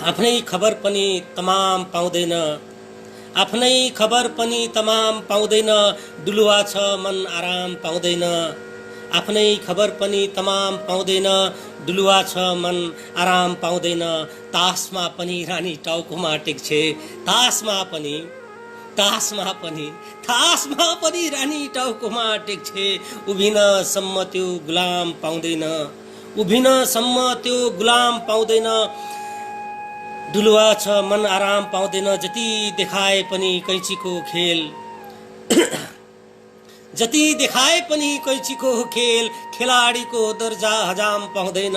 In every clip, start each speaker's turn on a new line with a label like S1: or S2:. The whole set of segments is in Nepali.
S1: आफ्नै खबर पनि तमाम पाउँदैन, आफ्नै खबर पनि तमाम पाउँदैन, डुलुवा छ मन आराम पाउँदैन। आफ्नै खबर पनि तमाम पाउँदैन, डुलुवा छ मन आराम पाउँदैन। तासमा पनि रानी टाउकोमा टेक्छे, तासमा पनि रानी टाउकोमा टेक्छे। उभिनसम्म त्यो गुलाम पाउँदैन, उभिनसम्म त्यो गुलाम पाउँदैन। डुलुवा छ मन आराम पाउँदैन। जति देखाए पनि कैँचीको खेल, जति देखाए पनि कैँचीको खेल। खेलाडीको दर्जा हजाम पाउँदैन,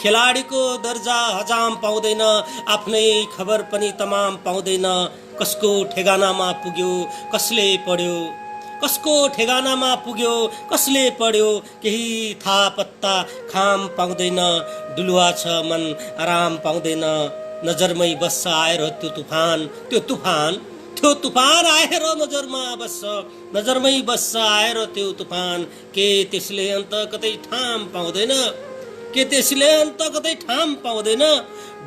S1: खेलाडीको दर्जा हजाम पाउँदैन। आफ्नै खबर पनि तमाम पाउँदैन। कसको ठेगानामा पुग्यो कसले पढ्यो, कसको ठेगानामा पुग्यो कसले पढ्यो, केही थाहा पत्ता खाम पाउँदैन। डुलुवा छ मन आराम पाउँदैन। नजरमै बस्छ आएर त्यो तुफान, त्यो तुफान आएर नजरमा बस्छ, नजरमै बस्छ आएर त्यो तुफान। के त्यसले अन्त कतै ठाम पाउँदैन, के त्यसले अन्त कतै ठाम पाउँदैन।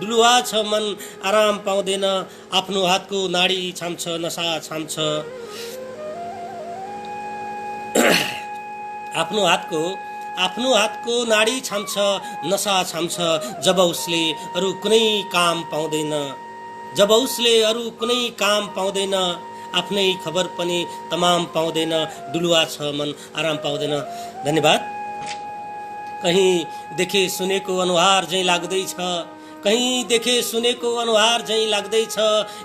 S1: डुलुवा छ मन आराम पाउँदैन। आफ्नो हातको नाडी छाम्छ नसा छाम्छ, आफ्नो हातको नाडी छाम्छ नसा छाम्छ। जब उसले अरू कुनै काम पाउँदैन, जब उसले अरू कुनै काम पाउँदैन। आफ्नै खबर पनि तमाम पाउँदैन। डुलुवा छ मन आराम पाउँदैन। धन्यवाद। कहीं देखे सुनेको अनुहार झैं लाग्दैछ, कहीं देखे सुनेको अनुहार झैं लाग्दैछ।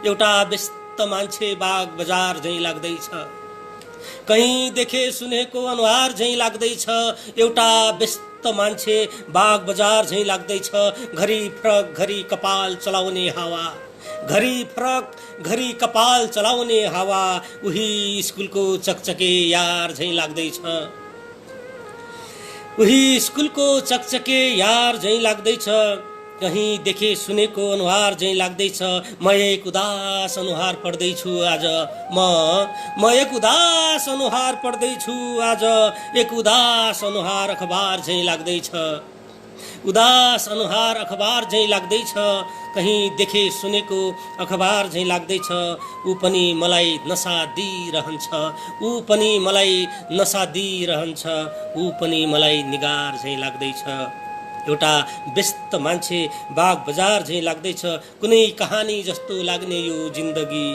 S1: एउटा व्यस्त मान्छे बाग बजार झैं लाग्दैछ, कहीं देखे सुनेको अनुहार झैं लाग्दैछ। एउटा व्यस्त मान्छे बाग बजार झैं लाग्दैछ। घरी फरक घरी कपाल चलाउने हावा, घरी फरक घरी कपाल चलाउने हावा। उही स्कुलको चकचके यार झैं लाग्दैछ, उही स्कुलको चकचके यार झैं लाग्दैछ। कहीं देखे सुनेको अनुहार झैं लाग्दैछ। म एक उदास अनुहार पढ्दैछु आज, म एक उदास अनुहार पढ्दैछु आज। एक उदास अनुहार अखबार झैं लाग्दैछ, उदास अनुहार अखबार झैं लाग्दैछ। कहीं देखे सुनेको अखबार झैं लाग्दैछ। ऊ पनि मलाई नसा दिइरहन्छ, ऊ पनि मलाई नसा दिइरहन्छ। ऊ पनि मलाई निगार झैं लाग्दैछ। एउटा व्यस्त मान्छे बाग बजार झैं लाग्दैछ। कुनै कहानी जस्तो लाग्ने यो जिन्दगी,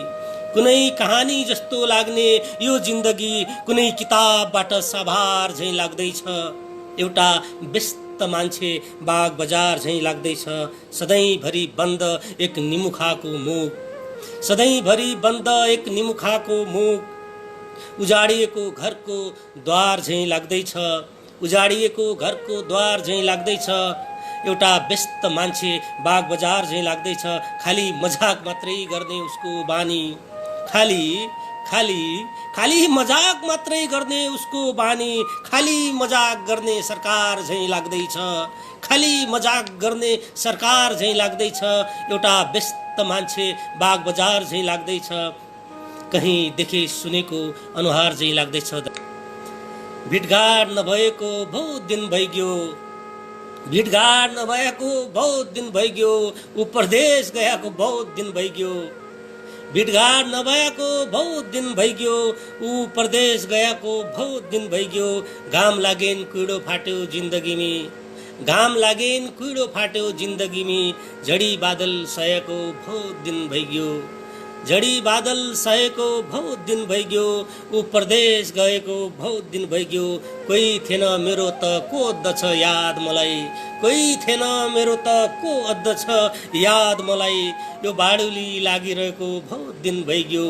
S1: कुनै कहानी जस्तो लाग्ने यो जिन्दगी। कुनै किताबबाट साभार झैं लाग्दैछ। एउटा व्यस्त मान्छे बाग बजार झैं लाग्दैछ। सधैँभरि बन्द एक निमुखाको मुख, सधैँभरि बन्द एक निमुखाको मुख। उजाडिएको घरको द्वार झैं लाग्दैछ, उजाडिएको घरको द्वार झैं लाग्दैछ। एउटा व्यस्त मान्छे बाग बजार झैं लाग्दैछ। खाली मजाक मात्रै गर्ने उसको बानी, खाली मजाक मात्रै गर्ने उसको बानी। खाली मजाक गर्ने सरकार झैं लाग्दैछ, खाली मजाक गर्ने सरकार झैं लाग्दैछ। एउटा व्यस्त मान्छे बाग बजार झैं लाग्दैछ। कहीं देखे सुनेको अनुहार झैं लाग्दैछ। भेटघाट नभएको बहुत दिन भइगयो, भेटघाट नभएको बहुत दिन भइगयो। ऊ परदेश गएको बहुत दिन भइगयो, भेटघाट नभएको बहुत दिन भइगयो। ऊ परदेश गएको बहुत दिन भइगयो। घाम लागेन कुइडो फाट्यो जिन्दगीमी, घाम लागेन कुइडो फाट्यो जिन्दगीमी। झडी बादल सहेको बहुत दिन भइगयो, झडी बादल सहेको बहुत दिन भइगयो। ऊ परदेश गएको बहुत दिन भइगयो। कोही थिएन मेरो त को अद्दछ याद मलाई, कोही थिएन मेरो त को अद्दछ याद मलाई। यो बाडुली लागिरहेको बहुत दिन भइगयो,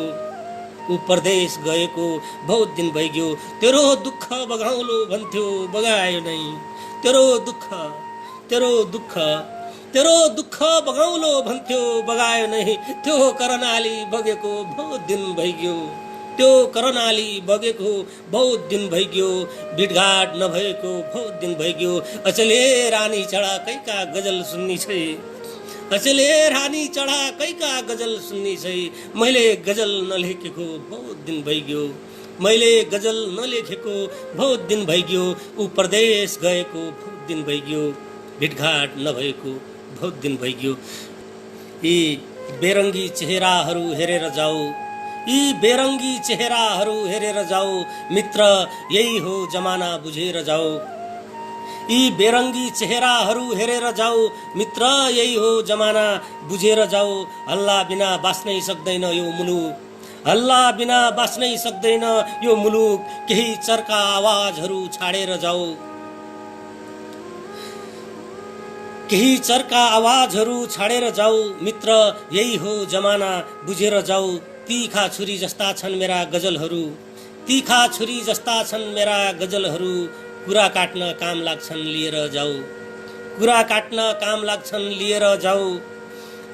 S1: ऊ परदेश गएको बहुत दिन भइगयो। तेरो दुःख बगाउलो भन्थ्यो बगायो नै, तेरो दुःख बगाउलो भन्थ्यो बगायो नै। त्यो करनाली बगेको बहुत दिन भइगयो, त्यो करनाली बगेको बहुत दिन भइगयो। भेटघाट नभएको बहुत दिन भइगयो। अचेले रानी चढा कैका गजल सुन्नी छै, अचेले रानी चढा कैका गजल सुन्नी छै। मैले गजल नलेखेको बहुत दिन भइगयो, मैले गजल नलेखेको बहुत दिन भइगयो। ऊ परदेश गएको बहुत दिन भइगयो। भेटघाट नभएको बहुत दिन भइगयो। यी बेरङ्गी चेहराहरू हेरेर जाऊ, यी बेरङ्गी चेहराहरू हेरेर जाऊ मित्र, यही हो जमाना बुझेर जाऊ। यी बेरङ्गी चेहराहरू हेरेर जाऊ मित्र, यही हो जमाना बुझेर जाऊ। हल्ला बिना बाँच्नै सक्दैन यो मुलुक, हल्ला बिना बाँच्नै सक्दैन यो मुलुक, केही चर्का आवाजहरू छाडेर जाऊ, केही चर्का आवाजहरू छाडेर जाऊ मित्र, यही हो जमाना बुझेर जाऊ। तीखा छुरी जस्ता छन् मेरा गजलहरू, तीखा छुरी जस्ता छन् मेरा गजलहरू, कुरा काट्न काम लाग्छन् लिएर जाऊ, कुरा काट्न काम लाग्छन् लिएर जाऊ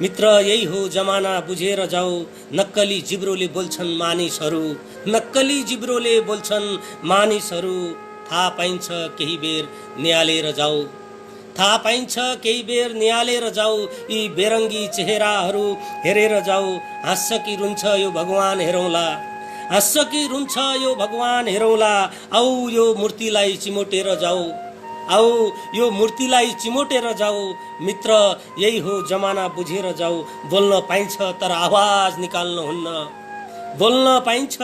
S1: मित्र, यही हो जमाना बुझेर जाऊ। नक्कली जिब्रोले बोल्छन् मानिसहरू, नक्कली जिब्रोले बोल्छन् मानिसहरू, थाहा पाइन्छ केही बेर निहालेर जाऊ, थाहा पाइन्छ केही बेर निहालेर जाऊ। यी बेरङ्गी चेहराहरू हेरेर जाऊ, हाँस्छ कि रुन्छ यो भगवान हेरौँला, हाँस्छ कि रुन्छ यो भगवान हेरौँला। आऊ यो मूर्तिलाई चिमोटेर जाऊ, आऊ यो मूर्तिलाई चिमोटेर जाऊ मित्र, यही हो जमाना बुझेर जाऊ। बोल्न पाइन्छ तर आवाज निकाल्न हुन्न, बोल्न पाइन्छ,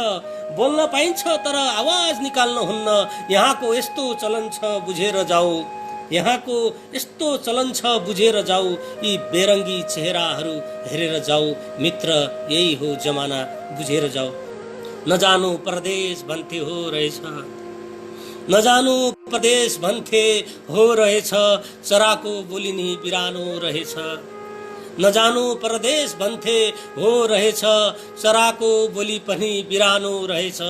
S1: बोल्न पाइन्छ तर आवाज निकाल्न हुन्न। यहाँको यस्तो चलन छ बुझेर जाऊ, यहाँको यस्तो चलन छ बुझेर जाऊ। यी बेरङ्गी चेहराहरू हेरेर जाऊ मित्र, यही हो जमाना बुझेर जाऊ। नजानु परदेश भन्थे हो रहेछ, नजानु परदेश भन्थे हो रहेछ, चराको बोली नि बिरानो रहेछ। नजानु परदेश भन्थे हो रहेछ, चराको बोली पनि बिरानो रहेछ।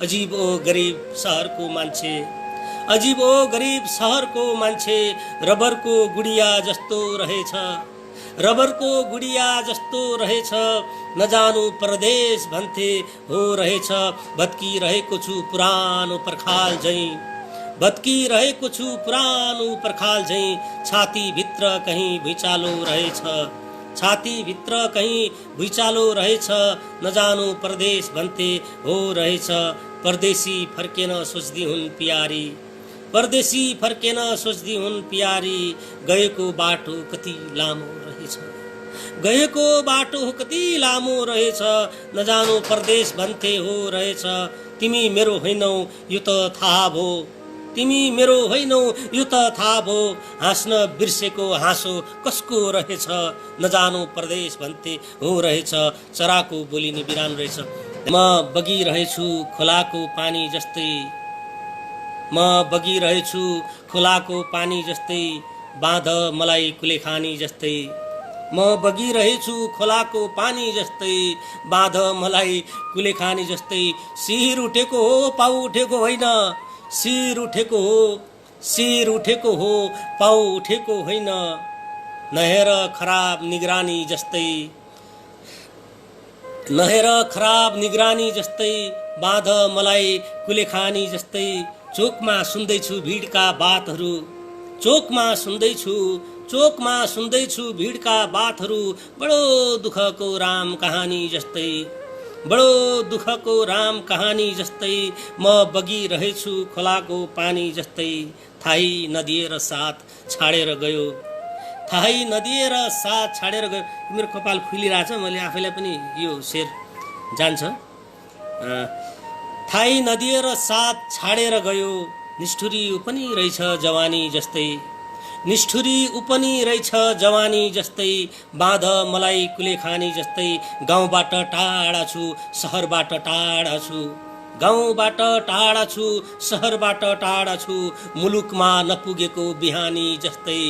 S1: अजीब ओ गरिब सहरको मान्छे, अजीब ओ गरिब सहरको मान्छे, रबरको गुडिया जस्तो रहेछ, रबरको गुडिया जस्तो रहेछ। नजानु परदेश भन्थे हो रहेछ, भत्किरहेको छु पुरानो पर्खाल झैँ, भत्किरहेको छु पुरानो पर्खाल झैँ। छातीभित्र कहीँ भुइँचालो रहेछ, छातीभित्र कहीँ भुइँचालो रहेछ। नजानु परदेश भन्थे हो रहेछ, परदेशी फर्केन सोच्दी हुन् प्यारी, परदेशी फर्केन सोच्दी हुन् प्यारी। गएको बाटो कति लामो रहेछ, गएको बाटो कति लामो रहेछ। नजानु परदेश भन्थे हो रहेछ, तिमी मेरो होइनौ यो त थाहा भो, तिमी मेरो होइनौ यो त थाहा भो। हाँस्न बिर्सेको हाँसो कसको रहेछ, नजानु परदेश भन्थे हो रहेछ, चराको बोली नि बिरानो रहेछ। म बगिरहेछु खोलाको पानी जस्तै, म बगिरहेछु खोलाको पानी जस्तै, बाँध मलाई कुलेखानी जस्तै। म बगिरहेछु खोलाको पानी जस्तै, बाँध मलाई कुलेखानी जस्तै। शिर उठेको हो पाउ उठेको होइन, शिर उठेको हो, शिर उठेको हो पाउ उठेको होइन। नहेर खराब निगरानी जस्तै, नहेर खराब निगरानी जस्तै, बाँध मलाई कुलेखानी जस्तै। चोकमा सुन्दैछु भिडका बातहरू, चोकमा सुन्दैछु, चोकमा सुन्दैछु भिडका बातहरू। बडो दुःखको राम कहानी जस्तै, बडो दुःखको राम कहानी जस्तै। म बगिरहेछु खोलाको पानी जस्तै, थाहै नदिएर साथ छाडेर गयो, थाहै नदिएर साथ छाडेर गयो। मेरो कपाल खुलिरहेछ, मैले आफैलाई पनि यो शेर जान्छ। थाहै नदिएर साथ छाडेर गयो, निष्ठुरी उपनी रहेछ जवानी जस्तै, निष्ठुरी उपनी रहेछ जवानी जस्तै। बाँध मलाई कुलेखानी जस्तै। गाउँबाट टाढा छु सहरबाट टाढा छु, गाउँबाट टाढा छु सहरबाट टाढा छु। मुलुकमा नपुगेको बिहानी जस्तै,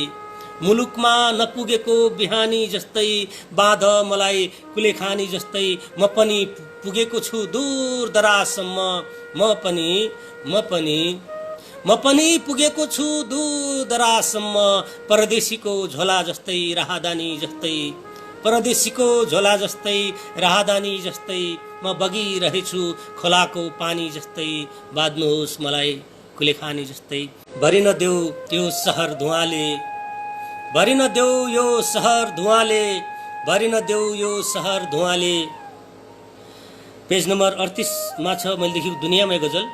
S1: मुलुकमा नपुगेको बिहानी जस्तै। बाँध मलाई कुलेखानी जस्तै। म पनि पुगेको छु दूर दराजसम्म, म पनि पुगेको छु दूर दराजसम्म। परदेशीको झोला जस्तै राहदानी जस्तै, परदेशीको झोला जस्तै राहदानी जस्तै। म बगिरहेछु खोलाको पानी जस्तै, बाँध्नुहोस् मलाई कुलेखानी जस्तै। भरिन देऊ त्यो सहर धुवाले, भरिन देऊ यो सहर धुवाले, भरिन देऊ यो सहर धुवाले। पेज नम्बर 38 मा छ मैले लेखेको दुनियाँमै गजल।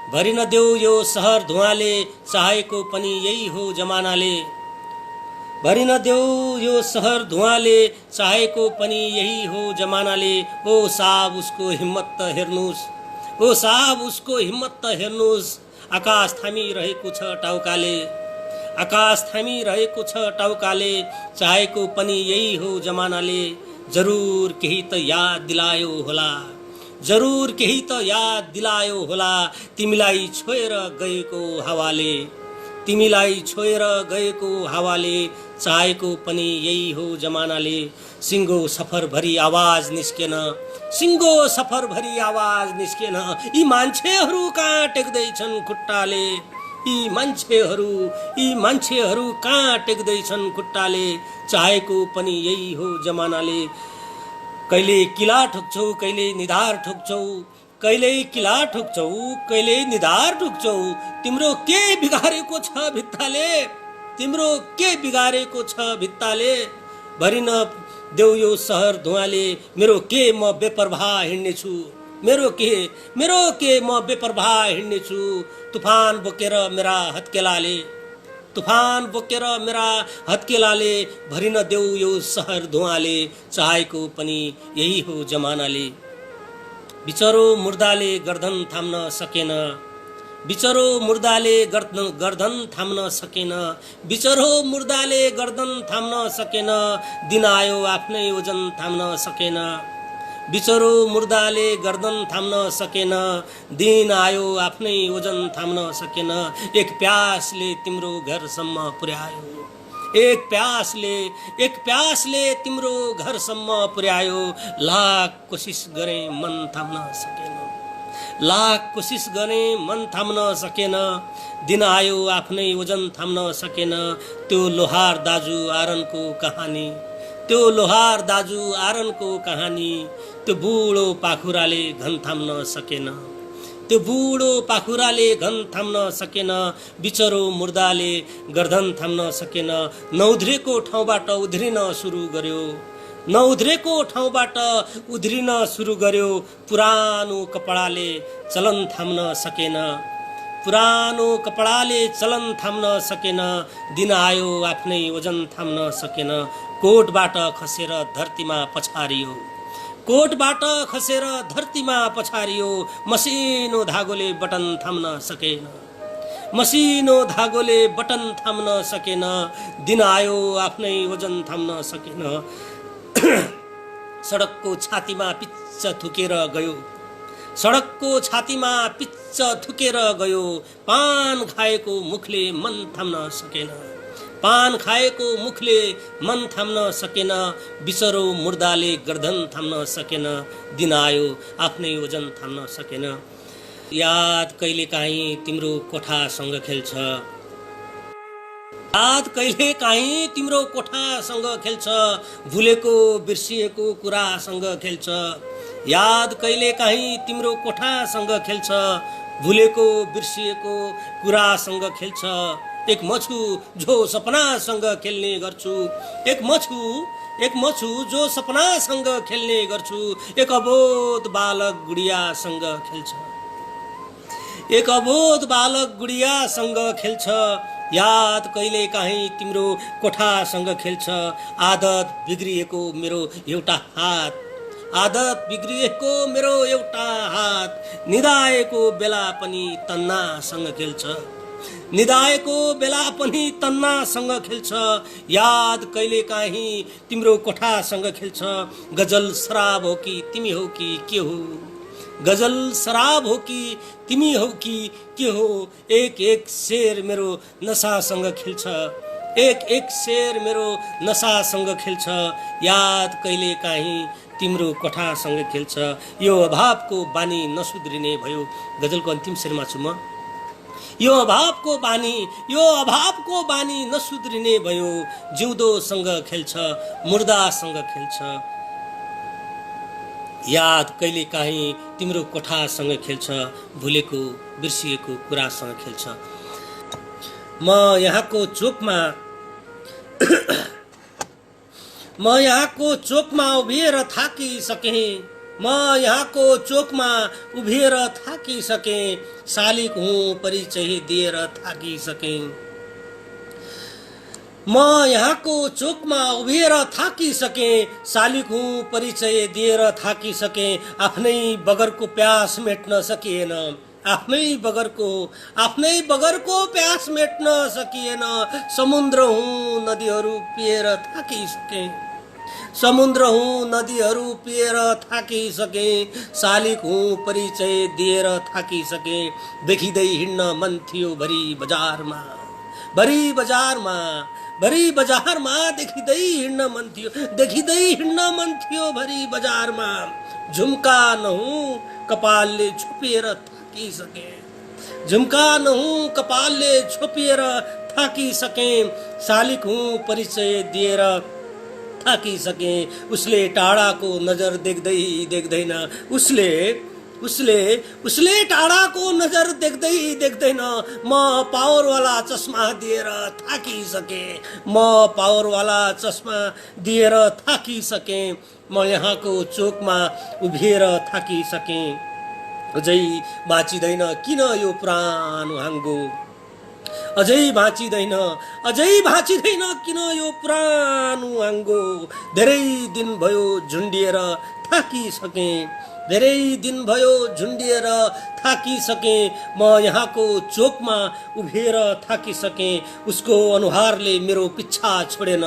S1: भरिन देऊ यो सहर धुवाले, चाहेको पनि यही हो जमानाले, भरि नदेऊ यो सहर धुवाले, चाहेको पनि यही हो जमानाले। ओ साहब उसको हिम्मत त हेर्नुस्, ओ साहब उसको हिम्मत त हेर्नुस्। आकाश थामिरहेको छ टाउकाले, आकाश थामिरहेको छ टाउकाले, चाहेको पनि यही हो जमानाले। जरुर केही त याद दिलायो होला, जरुर केही त याद दिलायो होला, तिमीलाई छोएर गएको हावाले, तिमीलाई छोएर गएको हावाले। चाहेको पनि यही हो जमानाले। सिङ्गो सफरभरि आवाज निस्केन, सिङ्गो सफरभरि आवाज निस्केन। यी मान्छेहरू कहाँ टेक्दैछन् खुट्टाले, यी मान्छेहरू कहाँ टेक्दैछन् खुट्टाले। चाहेको पनि यही हो जमानाले। कहिले किला ठोक्छौ, कहिले निधार ठोक्छौ, कहिले किला ठोक्छौ, कहिले निधार ठोक्छौ। तिम्रो के बिगारेको छ भित्ताले, तिम्रो के बिगारेको छ भित्ताले। भरि न देऊ यो सहर धुवाले, मेरो के म बेपरवाह हिँड्नेछु, मेरो के म बेपरवाह हिँड्नेछु। तुफान बोकेर मेरा हत्केलाले, तुफान बोकेर मेरा हत्केलाले। भरि न देऊ यो सहर धुवाले, चाहेको पनि यही हो जमानाले। बिचरो मुर्दाले गर्दन थाम्न सकेन, बिचरो मुर्दाले गर्दन थाम्न सकेन, बिचरो मुर्दाले गर्दन थाम्न सकेन। दिन आयो आफ्नै ओजन थाम्न सकेन, बिचरो मुर्दाले गर्दन थाम्न सकेन। दिन आयो आफ्नै ओजन थाम्न सकेन। एक प्यासले तिम्रो घरसम्म पुर्यायो, एक प्यासले तिम्रो घरसम्म पुर्यायो। लाख कोसिस गरे मन थाम्न सकेन, लाख कोसिस गरे मन थाम्न सकेन। दिन आयो आफ्नै ओजन थाम्न सकेन। त्यो लोहार दाजु आरनको कहानी, त्यो लोहार दाजु आरनको कहानी। त्यो बुढो पाखुराले घन थाम्न सकेन, त्यो बुढो पाखुराले घन थाम्न सकेन। बिचरो मुर्दाले गर्दन थाम्न सकेन। नउध्रेको ठाउँबाट उध्रिन सुरु गर्यो, नउध्रेको ठाउँबाट उध्रिन सुरु गर्यो। पुरानो कपडाले चलन थाम्न सकेन, पुरानो कपडाले चलन थाम्न सकेन। दिन आयो आफ्नै ओजन थाम्न सकेन। कोटबाट खसेर धरतीमा पछारियो, कोटबाट खसेर धरतीमा पछारियो। मसिनो धागोले बटन थाम्न सकेन, मसिनो धागोले बटन थाम्न सकेन। दिन आयो आफ्नै ओजन थाम्न सकेन। सडकको छातीमा पिच्च थुकेर गयो, सडकको छातीमा पिच्च थुकेर गयो। पान खाएको मुखले मन थाम्न सकेन, पान खाएको मुखले मन थाम्न सकेन। बिचरो मुर्दाले गर्दन थाम्न सकेन। दिन आयो आफ्नै ओजन थाम्न सकेन। याद कहिलेकाहीँ तिम्रो कोठासँग खेल्छ, याद कहिलेकाहीँ तिम्रो कोठासँग खेल्छ। भुलेको बिर्सिएको कुरासँग खेल्छ, याद कहिलेकाहीँ तिम्रो कोठासँग खेल्छ। भुलेको बिर्सिएको कुरासँग खेल्छ। एक मछु जो सपनासँग खेल्ने गर्छु, एक मछु जो सपनासँग खेल्ने गर्छु। एक अबोध बालक गुडियासँग खेल्छ, एक अबोध बालक गुडियासँग खेल्छ। याद कहिलेकाहीँ तिम्रो कोठासँग खेल्छ। आदत बिग्रिएको मेरो एउटा हात, आदत बिग्रिएको मेरो एउटा हात। निदाएको बेला पनि तन्नासँग खेल्छ, निदाएको बेला पनि तन्नासँग खेल्छ। याद कहिलेकाहीँ तिम्रो कोठासँग खेल्छ। गजल शराब हो कि तिमी हो कि के हो, गजल शराब हो कि तिमी हो कि के हो। एक एक शेर मेरो नसासँग खेल्छ, एक एक शेर मेरो नसासँग खेल्छ। याद कहिलेकाहीँ तिम्रो कोठासँग खेल्छ। यो अभावको बानी नसुध्रिने भयो। गजलको अन्तिम शेरमा छु म। यो अभावको बानी नसुध्रिने भयो। जिउँदोसँग खेल्छ, मुर्दासँग खेल्छ। याद कहिलेकाहीँ तिम्रो कोठासँग खेल्छ। भुलेको बिर्सिएको कुरासँग खेल्छ। म यहाँको चोकमा उभिएर थाकिसकेँ, म यहाँको चोकमा उभिएर थाकिसकेँ। शालिक हुँ परिचय दिएर थाकिसकेँ। म यहाँको चोकमा उभिएर थाकिसके, शालिक हुँ परिचय दिएर थाकिसके, आफ्नै बगरको प्यास मेट्न सकिएन, आफ्नै बगरको प्यास मेट्न सकिएन। समुद्र हुँ नदीहरू पिएर थाकिसके, समुद्र हुँ नदीहरू पिएर थाकिसके, शालिक हुँ परिचय दिएर थाकिसके। देखिँदै हिँड्न मन थियो भरी बजारमा, भरी बजारमा, भरी बजारमा देखिँदै हिँड्न मन थियो, देखिँदै हिँड्न मन थियो भरी बजारमा। झुम्का नहुँ कपालले छोपिएर थाकिसके, झुम्का नहुँ कपालले छोपिएर थाकिसके, शालिक हुँ परिचय दिएर थाकिसके। उसले टाढाको नजर देख्दै देख्दैन, उसले टाढाको नजर देख्दै देख्दैन। म पावरवाला चस्मा दिएर थाकिसके, म पावरवाला चस्मा दिएर थाकिसके। म यहाँको चोकमा उभिएर थाकिसके। अझै बाँचिँदैन किन यो पुरानो हाँगो, अझै बाँचिँदैन किन यो पुरानो हाँगो। धेरै दिन भयो झुन्डिएर थाकिसके, धेरै दिन भयो झुन्डिएर थाकिसके। म यहाँको चोकमा उभिएर थाकिसके। उसको अनुहारले मेरो पिच्छा छोडेन,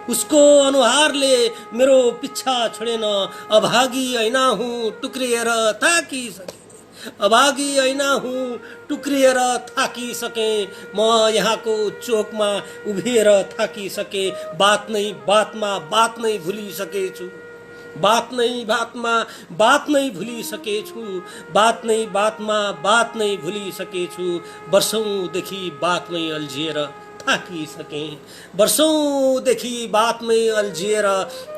S1: उसको अनुहारले मेरो पिच्छा छोडेन। अभागी ऐना हुँ टुक्रिएर थाकिसके, अभागी ऐना हुँ टुक्रिएर थाकिसके। म यहाँको चोकमा उभिएर थाकिसके। बात नै भुलिसकेछु, बात नै भुलिसकेछु, बात नै भुलिसकेछु। वर्षौंदेखि बातमै अल्झिएर थाकिसके, वर्षौंदेखि बातमै अल्झिएर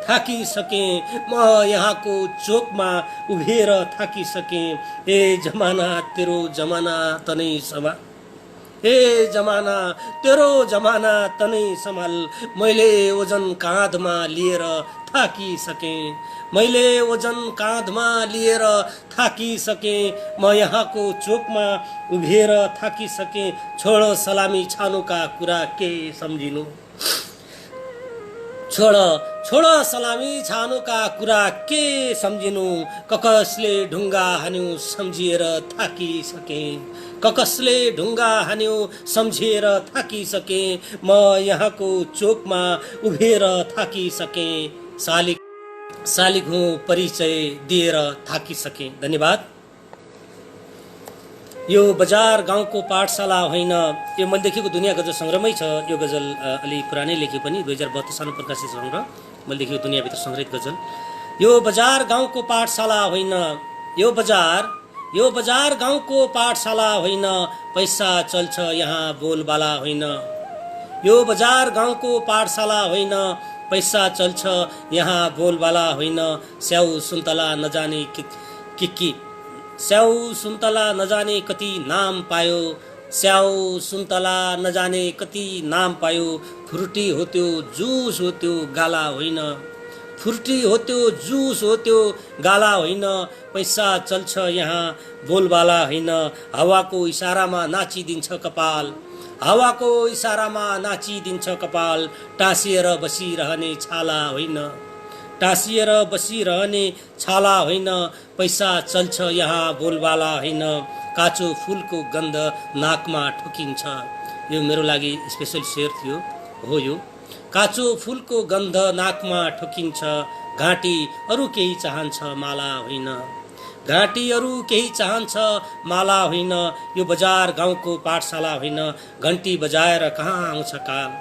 S1: थाकिसके। म यहाँको चोकमा उभिएर थाकिसके। ए जमाना तेरो जमाना तनै समा, ए जमाना तेरो जमाना तनै सम्हाल। मैले ओजन काँधमा लिएर थाकिसके, मैले ओजन काँधमा लिएर थाकिसके। म यहाँको चोकमा उभिएर थाकिसके। छोड सलामी छानुका कुरा के सम्झिनु, छोड सलामी छानुका कुरा के सम्झिनु। ककसले ढुङ्गा हान्यो सम्झिएर थाकिसके, ककसले ढुङ्गा हान्यो सम्झिएर थाकिसके। म यहाँको चोकमा उभिएर थाकिसके। शालिक हुँ परिचय दिएर थाकिसके। धन्यवाद। यो बजार गाउँको पाठशाला होइन, यो मैले लेखेको दुनियाँ गजल सङ्ग्रहमै छ। यो गजल अलि पुरानै लेखे पनि 2032 सालमा प्रकाशित सङ्ग्रह, मैले लेखेको दुनियाँभित्र सङ्ग्रहित गजल। यो बजार गाउँको पाठशाला होइन, यो बजार गाउँको पाठशाला होइन, पैसा चल्छ यहाँ बोलबाला होइन। यो बजार गाउँको पाठशाला होइन, पैसा चल्छ यहाँ बोलबाला होइन। स्याउ सुन्तला नजाने स्याउ सुन्तला नजाने कति नाम पायो, स्याउ सुन्तला नजाने कति नाम पायो। फुर्टी हो त्यो जुस हो त्यो गाला होइन, फुर्टी हो त्यो जुस हो त्यो गाला होइन। पैसा चल्छ यहाँ बोलबाला होइन। हावाको इसारामा नाचिदिन्छ कपाल, हावाको इसारामा नाचिदिन्छ कपाल। टाँसिएर बसिरहने छाला होइन, टाँसिएर बसिरहने छाला होइन। पैसा चल्छ यहाँ बोलबाला होइन। काँचो फुलको गन्ध नाकमा ठोकिन्छ। यो मेरो लागि स्पेसल शेर थियो हो यो। काँचो फुलको गन्ध नाकमा ठोकिन्छ। घाँटी अरू केही चाहन्छ माला होइन, घाँटी अरू केही चाहन्छ माला होइन। यो बजार गाउँको पाठशाला होइन। घन्टी बजाएर कहाँ आउँछ काल,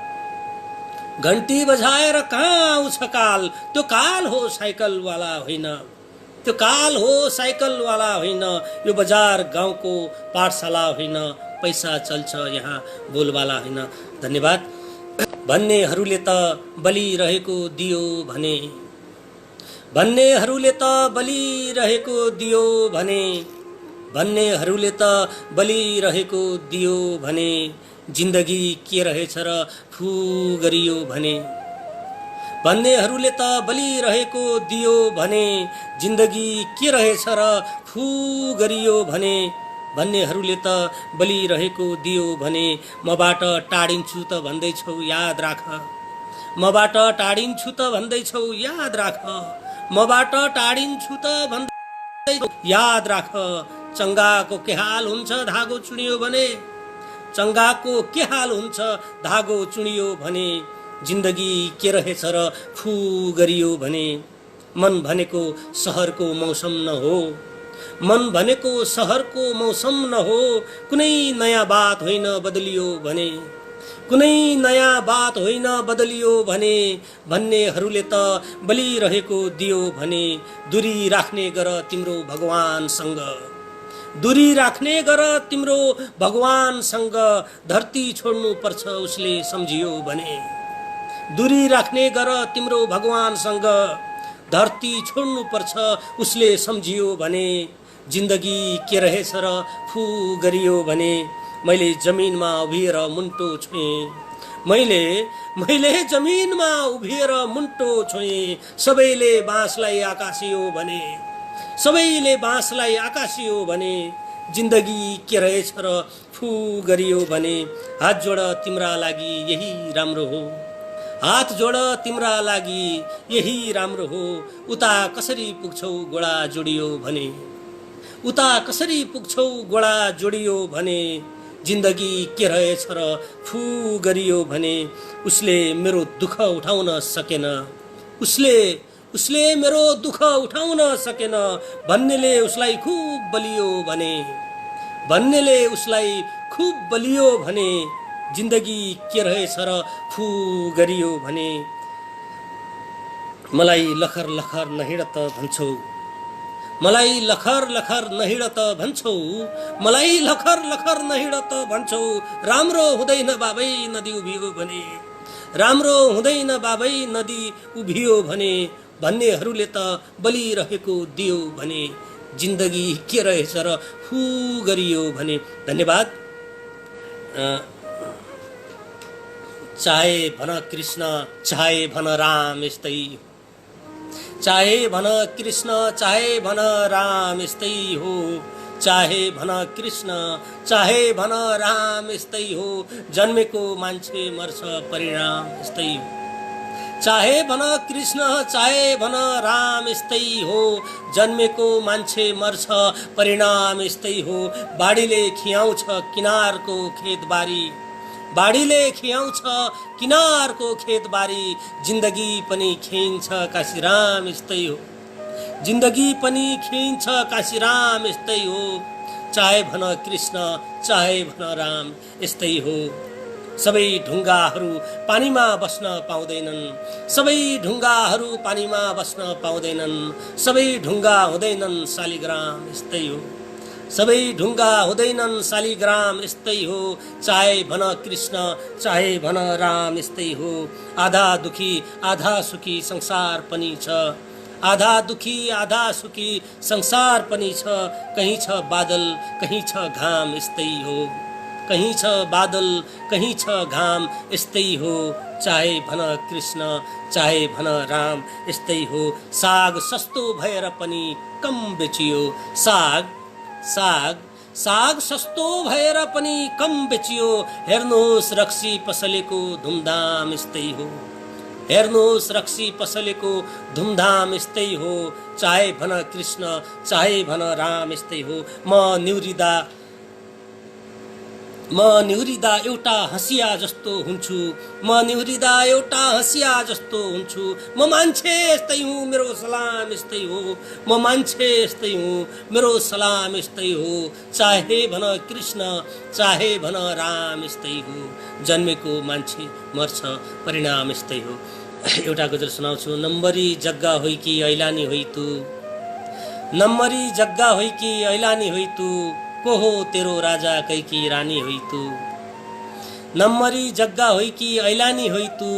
S1: घन्टी बजाएर कहाँ आउँछ काल। त्यो काल हो साइकलवाला होइन, त्यो काल हो साइकलवाला होइन। यो बजार गाउँको पाठशाला होइन। पैसा चल्छ यहाँ बोलबाला होइन। धन्यवाद। भन्नेहरूले त बलिरहेको दियो भने, भन्नेहरूले त बलिरहेको दियो भने, भन्नेहरूले त बलिरहेको दियो भने। जिन्दगी के रहेछ र फु गरियो भने, भन्नेहरूले त बलिरहेको दियो भने। जिन्दगी के रहेछ र फु गरियो भने। भन्नेहरूले त बलिरहेको दियो भने मबाट टाढिन्छु त भन्दैछौ याद राख। मबाट टाढिन्छु त भन्दैछौ याद राख। मबाट टाढिन्छु त भन्दैछौ याद राख। चङ्गाको के हाल हुन्छ धागो चुडियो भने, चङ्गाको के हाल हुन्छ धागो चुडियो भने, जिन्दगी के रहेछ र फु गरियो भने। मन भनेको सहरको मौसम न हो, मन भनेको सहरको मौसम न हो, कुनै नयाँ बात होइन बदलियो भने, कुनै नयाँ बात होइन बदलियो भने, भन्नेहरूले त बलिरहेको दियो भने, दूरी राख्ने गर तिम्रो भगवानसँग, दूरी राख्ने गर तिम्रो भगवानसँग, धरती छोड्नु पर्छ उसले सम्झियो भने, दूरी राख्ने गर तिम्रो भगवानसँग, धरती छोड्नु पर्छ उसले सम्झियो भने, जिन्दगी के रहेछ र फु गरियो भने। मैले जमिनमा उभिएर मुन्टो छोएँ, मैले जमिनमा उभिएर मुन्टो छोएँ, सबैले बाँसलाई आकाशियो भने, सबैले बाँसलाई आकाशियो भने, जिन्दगी के रहेछ र फु गरियो भने। हात जोड तिम्रा लागि यही राम्रो हो, हात जोड तिम्रा लागि यही राम्रो हो, उता कसरी पुग्छौ गोडा जोडियो भने, उता कसरी पुग्छौ गोडा जोडियो भने, जिन्दगी के रहेछ र फु गरियो भने। उसले मेरो दुःख उठाउन सकेन, उसले मेरो दुःख उठाउन सकेन, भन्नेले उसलाई खुब बलियो भने, भन्नेले उसलाई खुब बलियो भने, जिन्दगी के रहेछ र फु गरियो भने। मलाई लखर लखर नहिँड त भन्छौ, मलाई लखर लखर नहिँड त भन्छौ, मलाई लखर लखर नहिँड त भन्छौ, राम्रो हुँदैन बाबै नदी उभियो भने, राम्रो हुँदैन बाबै नदी उभियो भने, भन्नेहरूले त बलिरहेको दियो भने, जिन्दगी के रहेछ र फु गरियो भने। धन्यवाद। चाहे भन कृष्ण चाहे भन राम यस्तै, चाहे भन कृष्ण चाहे भन राम यस्तै हो, चाहे भन कृष्ण चाहे भन राम यस्तै हो, जन्मेको मान्छे मर्छ परिणाम यस्तै हो। चाहे भन कृष्ण चाहे भन राम यस्तै हो, जन्मेको मान्छे मर्छ परिणाम यस्तै हो। बाढीले खियाउँछ किनारको खेतबारी, बाढीले खियाउँछ किनारको खेतबारी, जिन्दगी पनि खिन्छ काशीराम यस्तै हो, जिन्दगी पनि खिन्छ काशीराम यस्तै हो। चाहे भन कृष्ण चाहे भन राम यस्तै हो। सबै ढुङ्गाहरू पानीमा बस्न पाउँदैनन्, सबै ढुङ्गाहरू पानीमा बस्न पाउँदैनन्, सबै ढुङ्गा हुँदैनन् शालिग्राम यस्तै हो, सबै ढुङ्गा हुँदैनन् शालिग्राम यस्तै हो। चाहे भन कृष्ण चाहे भन राम यस्तै हो। आधा दुखी आधा सुखी संसार पनि छ, आधा दुखी आधा सुखी संसार पनि छ, कहीँ छ बादल कहीँ छ घाम यस्तै हो, कहीँ छ बादल कहीँ छ घाम यस्तै हो। चाहे भन कृष्ण चाहे भन राम यस्तै हो। साग सस्तो भएर पनि कम बेचियो, साग साग साग सस्तो भएर पनि कम बेचियो, हेर्नुहोस् रक्सी पसलेको धुमधाम यस्तै हो, हेर्नुहोस् रक्सी पसलेको धुमधाम यस्तै हो। चाहे भन कृष्ण चाहे भन राम यस्तै हो। म निहुरिदा एउटा हँसिया जस्तो हुन्छु, म निहुरिदा एउटा हँसिया जस्तो हुन्छु, म मान्छे यस्तै हुँ मेरो सलाम यस्तै हो, म मान्छे यस्तै हुँ मेरो सलाम यस्तै हो। चाहे भन कृष्ण चाहे भन राम यस्तै हो, जन्मेको मान्छे मर्छ परिणाम यस्तै हो। एउटा गजल सुनाउँछु। नम्बरी जग्गा होइ कि ऐलानी होइ तू, नम्बरी जग्गा होइ कि ऐलानी होइ तू, को हो तेरो राजा कैकी रानी होइ तू, नम्बरी जग्गा होइ कि ऐलानी होइ तू,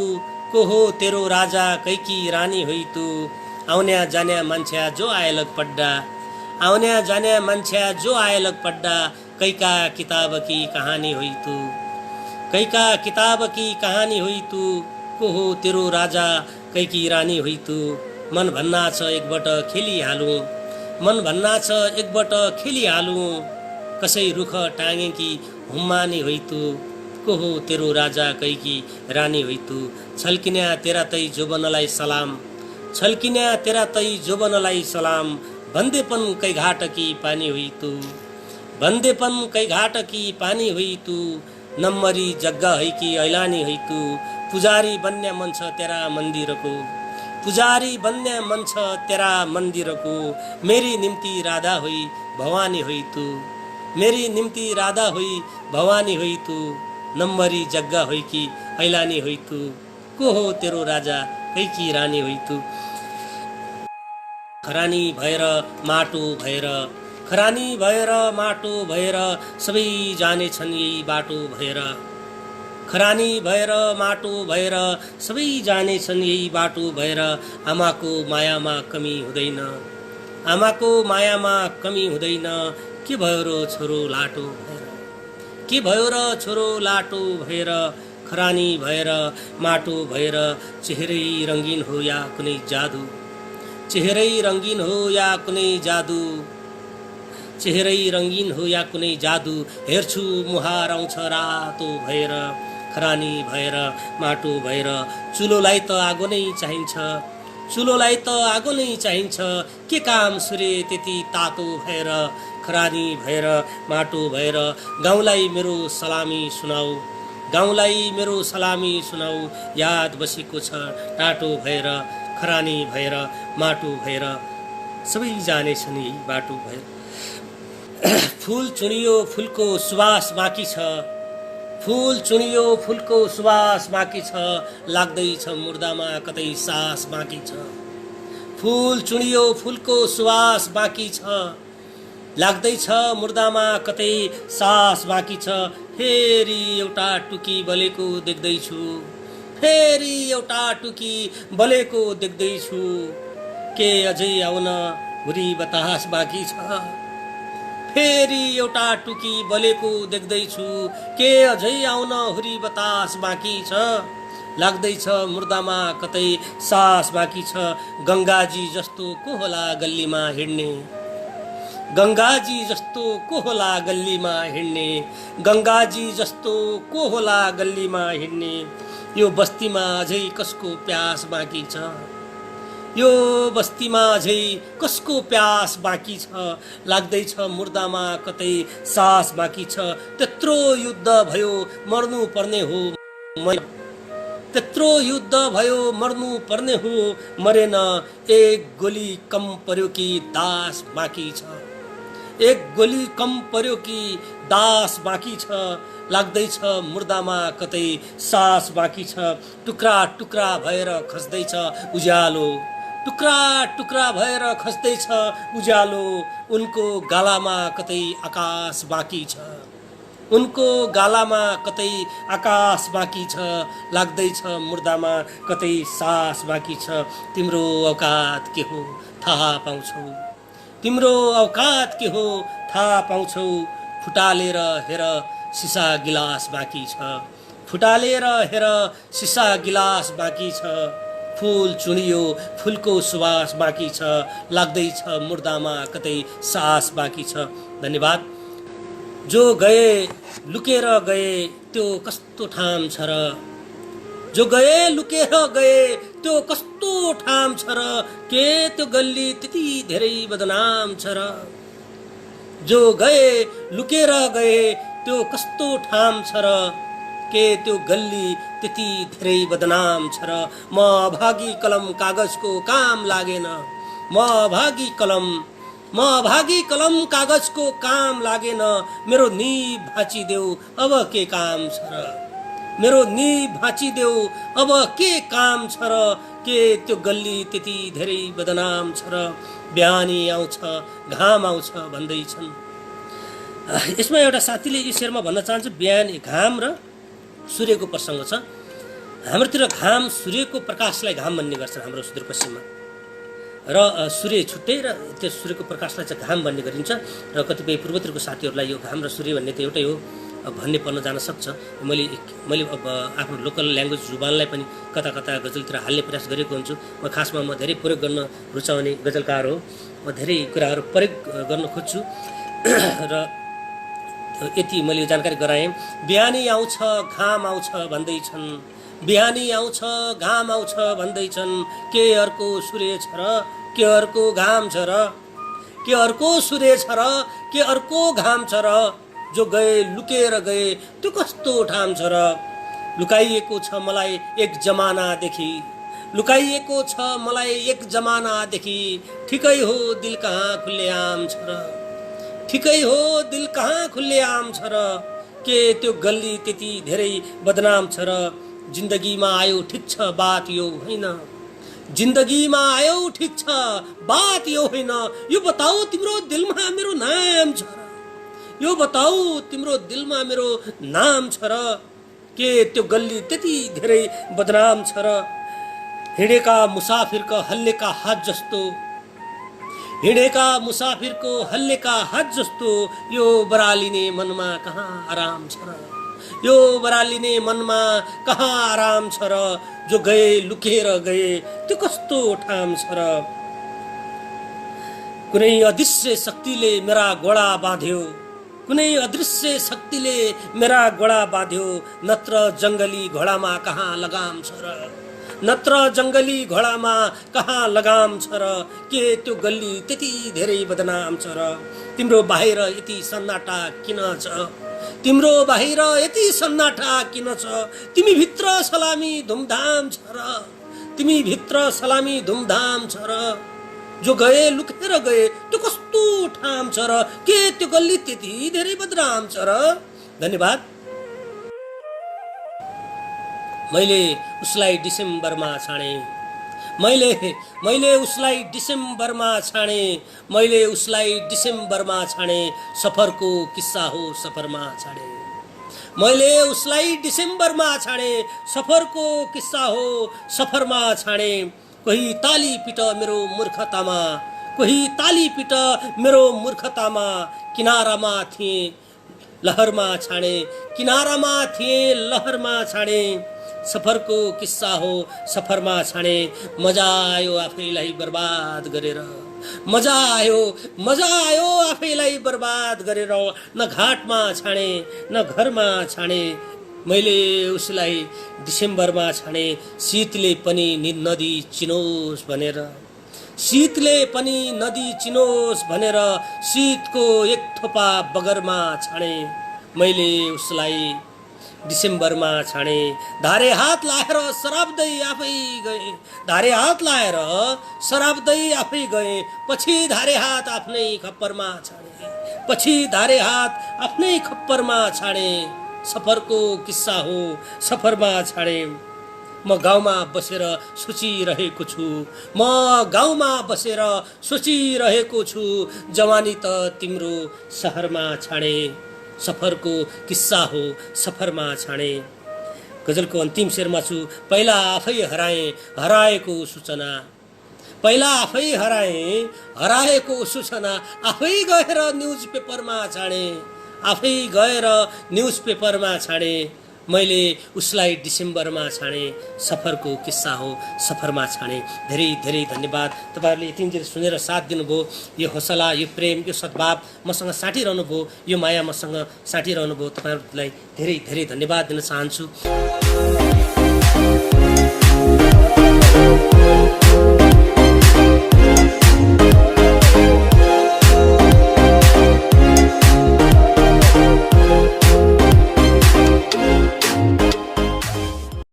S1: को हो तेरो राजा कैकी रानी होइ तू। आउन्या जान्या मान्छे जो आएलग पड्डा, आउन्या जान्या मान्छे जो आएलग पड्डा, कैका किताब की कहानी होइ तू, कैका किताब की कहानी होइ तू, को हो तेरो राजा कैकी रानी होइ तू। मन भन्ना छ एकबाट खेलिहालौँ, मन भन्ना छ एकबाट खेलिहालौँ, कसै रुख टाँगे कि हुम्मानी होइ तू, को हो तेरो राजा कैकी रानी होइ तू। छल्किन्या तेरा तै जोबनलाई सलाम, छल्किन्या तेरा तै जोबनलाई सलाम। भन्देपन कै घाटकी पानी होइ तू, भन्देपन कै घाटकी पानी होइ तू। नम्बरी जग्गा है कि ऐलानी है तू। पुजारी बन्ने मन छ तेरा मन्दिरको, पुजारी बन्ने मन छ तेरा मन्दिरको। मेरी निम्ति राधा होइ भवानी होइ तू, मेरी निम्ति राधा होइ भवानी होइ तू। नम्बरी जग्गा होइ कि ऐलानी होइ तू, को हो तेरो राजा कैकी रानी होइ तू। खरानी भएर माटो भएर, खरानी भएर माटो भएर सबै जानेछन् यही बाटो भएर। खरानी भएर माटो भएर सबै जानेछन् यही बाटो भएर। आमाको मायामा कमी हुँदैन, आमाको मायामा कमी हुँदैन। के भयो र छोरो लाटो भएर, के भयो र छोरो लाटो भएर। खरानी भएर माटो भएर चेहरै रङ्गीन हो या कुनै जादु, चेहरै रङ्गीन हो या कुनै जादु, चेहरै रङ्गीन हो या कुनै जादु। हेर्छु मुहार आउँछ रातो भएर। खरानी भएर माटो भएर चुलोलाई त आगो नै चाहिन्छ, चुलोलाई त आगो नै चाहिन्छ। के काम सूर्य त्यति तातो भएर। खरानी भएर माटो भएर गाउँलाई मेरो सलामी सुनाऊ, गाउँलाई मेरो सलामी सुनाऊ। याद बसेको छ टाटो भएर। खरानी भएर माटो भएर सबै जानेछन् यही बाटो भएर। फूल चुनियो फूलको सुवास बाँकी छ, फूल चुनियो फूलको सुवास बाँकी छ। लाग्दैछ मुर्दामा कतै सास बाँकी छ, फूल चुनियो फूलको सुवास बाँकी छ। लाग्दैछ मुर्दामा कतै सास बाँकी छ। फेरि एउटा टुकी बलेको देख्दैछु, फेरि एउटा टुकी बलेको देख्दैछु। के अझै आउन हुरी बतास बाँकी छ, फेरि एउटा टुकी बलेको देख्दैछु। के अझै आउन हुरी बतास बाँकी छ। लाग्दैछ मुर्दामा कतै सास बाँकी छ। गङ्गाजी जस्तो को होला गल्लीमा हिँड्ने, गङ्गाजी जस्तो को होला गल्लीमा हिँड्ने। गङ्गाजी जस्तो को होला गल्लीमा हिँड्ने। यो बस्तीमा अझै कसको प्यास बाँकी छ, यो बस्तीमा अझै कसको प्यास बाँकी छ। लाग्दैछ मुर्दामा कतै सास बाँकी छ। त्यत्रो युद्ध भयो मर्नु पर्ने हो, त्यत्रो युद्ध भयो मर्नु पर्ने हो। मरेन एक गोली कम पर्यो कि दास बाँकी छ, एक गोली कम पर्यो कि दास बाँकी छ। लाग्दैछ मुर्दामा कतै सास बाँकी छ। टुक्रा टुक्रा भएर खस्दैछ उज्यालो, टुक्रा टुक्रा भएर खस्दैछ उज्यालो। उनको गालामा कतै आकाश बाँकी छ, उनको गालामा कतै आकाश बाँकी छ। लाग्दैछ मुर्दामा कतै सास बाँकी छ। तिम्रो औकात के हो थाहा पाउँछौ, तिम्रो औकात के हो थाहा पाउँछौ। फुटालेर हेर सिसा गिलास बाँकी छ, फुटालेर हेर सिसा गिलास बाँकी छ। फूल चुनियो फूलको सुवास बाँकी छ। लाग्दैछ मुर्दामा कतै सास बाँकी छ। धन्यवाद। जो गए लुकेर गए त्यो कस्तो ठाम छ र, जो गए लुकेर गए त्यो कस्तो ठाम छ र। के त्यो गल्ली त्यति धेरै बदनाम छ र। जो गए लुकेर गए त्यो कस्तो ठाम छ र। के त्यो गल्ली त्यति धेरै बदनाम छ र। म अभागी कलम कागजको काम लागेन, म अभागी कलम कागजको काम लागेन। मेरो निभ भाँचिदेऊ अब के काम छ र, मेरो निभ भाँचिदेऊ अब के काम छ र। के त्यो गल्ली त्यति धेरै बदनाम छ र। बिहानी आउँछ घाम आउँछ भन्दैछन्। यसमा एउटा साथीले यो शेरमा भन्न चाहन्छ, बिहान घाम र सूर्यको प्रसङ्ग छ। हाम्रोतिर घाम सूर्यको प्रकाशलाई घाम भन्ने गर्छन् हाम्रो सुदूरपश्चिममा, र सूर्य छुट्टै र त्यो सूर्यको प्रकाशलाई चाहिँ घाम भन्ने गरिन्छ। र कतिपय पूर्वतिरको साथीहरूलाई यो घाम र सूर्य भन्ने त एउटै हो भन्ने पर्न जान सक्छ। मैले अब आफ्नो लोकल ल्याङ्ग्वेज जुबानलाई पनि कता कता गजलतिर हाल्ने प्रयास गरेको हुन्छु। म खासमा धेरै प्रयोग गर्न रुचाउने गजलकार हो। म धेरै कुराहरू प्रयोग गर्न खोज्छु र यति मैले जानकारी गराएँ। बिहानी आउँछ घाम आउँछ भन्दैछन्, बिहानी आउँछ घाम आउँछ भन्दैछन्, के अर्को सूर्य छ र के अर्को घाम छ र, के अर्को सूर्य छ र के अर्को घाम छ र, जो गए लुकेर गए त्यो कस्तो ठाम छ र। लुकाइएको छ मलाई एक जमानादेखि, लुकाइएको छ मलाई एक जमानादेखि, ठिकै हो दिल कहाँ खुल्लेआम छ र, ठिकै हो दिल कहाँ खुल्लेआम छ र, के त्यो गल्ली त्यति धेरै बदनाम छ र। जिन्दगीमा आयो ठिक छ बात यो होइन, जिन्दगीमा आयो ठिक छ बात यो होइन, यो बताऊ तिम्रो दिलमा मेरो नाम छ र, यो बताऊ तिम्रो दिलमा मेरो नाम छ र, के त्यो गल्ली त्यति धेरै बदनाम छ र। हिँडेका मुसाफिरको हल्लेका हात जस्तो, हिँडेका मुसाफिरको हल्लेका हात जस्तो, यो बरालिने मनमा कहाँ आराम छ र, यो बरालिने मनमा कहाँ आराम छ र, जो गए लुकेर गए त्यो कस्तो ठाम छ र। कुनै अदृश्य शक्तिले मेरा गोडा बाँध्यो, कुनै अदृश्य शक्तिले मेरा गोडा बाँध्यो, नत्र जङ्गली घोडामा कहाँ लगाम छ र, नत्र जङ्गली घोडामा कहाँ लगाम छ र, के त्यो गल्ली त्यति धेरै बदनाम छ र। तिम्रो बाहिर यति सन्नाटा किन छ, तिम्रो बाहिर यति सन्नाटा किन छ, तिमी भित्र सलामी धुमधाम छ र, तिमी भित्र सलामी धुमधाम छ र, जो गए लुकेर गए त्यो कस्तो ठाम छ र, के त्यो गल्ली त्यति धेरै बदनाम छ र। धन्यवाद। मैले उसलाई डिसेम्बरमा छाडे, मैले उसलाई डिसेम्बरमा छाडे, मैले उसलाई डिसेम्बरमा छाडे, सफरको किस्सा हो सफरमा छाडे, मैले उसलाई डिसेम्बरमा छाडे, सफरको किस्सा हो सफरमा छाडे। कोही ताली पिट मेरो मूर्खतामा, कोही ताली पिट मेरो मूर्खतामा, किनारामा थिए लहरमा छाडे, किनारामा थिए लहरमा छाडे, सफरको किस्सा हो सफरमा छाडे। मजा आयो आफैलाई बर्बाद गरेर, मजा आयो आफैलाई बर्बाद गरेर, न घाटमा छाडे न घरमा छाडे। मैले उसलाई डिसेम्बरमा छाडे, शीतले पनि नदी चिनोस् भनेर, शीतले पनि नदी चिनोस् भनेर, शीतको एक थोपा बगरमा छाडे। मैले उसलाई डिसेम्बरमा छाडे, धारे हात लाएर शराब्दै आफै गए, धारे हात लाएर शराब्दै आफै गए, पछि धारे हात आफ्नै खप्परमा छाडे, पछि धारे हात आफ्नै खप्परमा छाडे। सफरको किस्सा हो सफरमा छाडे। म गाउँमा बसेर सोचिरहेको छु, म गाउँमा बसेर सोचिरहेको छु, जवानी त तिम्रो सहरमा छाडे, सफरको किस्सा हो सफरमा छाडे। गजलको अन्तिम शेरमा छु, पहिला आफै हराएँ हराएको सूचना, पहिला आफै हराएँ हराएको सूचना, आफै गएर न्युज पेपरमा छाडे, आफै गएर न्युज पेपरमा छाडे। मैले उसलाई डिसेम्बरमा छाडे, सफरको किस्सा हो सफरमा छाडे। धेरै धेरै धन्यवाद। तपाईँहरूले यतिन्जेल सुनेर साथ दिनुभयो, यो हौसला, यो प्रेम, यो सद्भाव मसँग साटिरहनु भयो, यो माया मसँग साटिरहनु भयो। तपाईँहरूलाई धेरै धेरै धन्यवाद दिन चाहन्छु।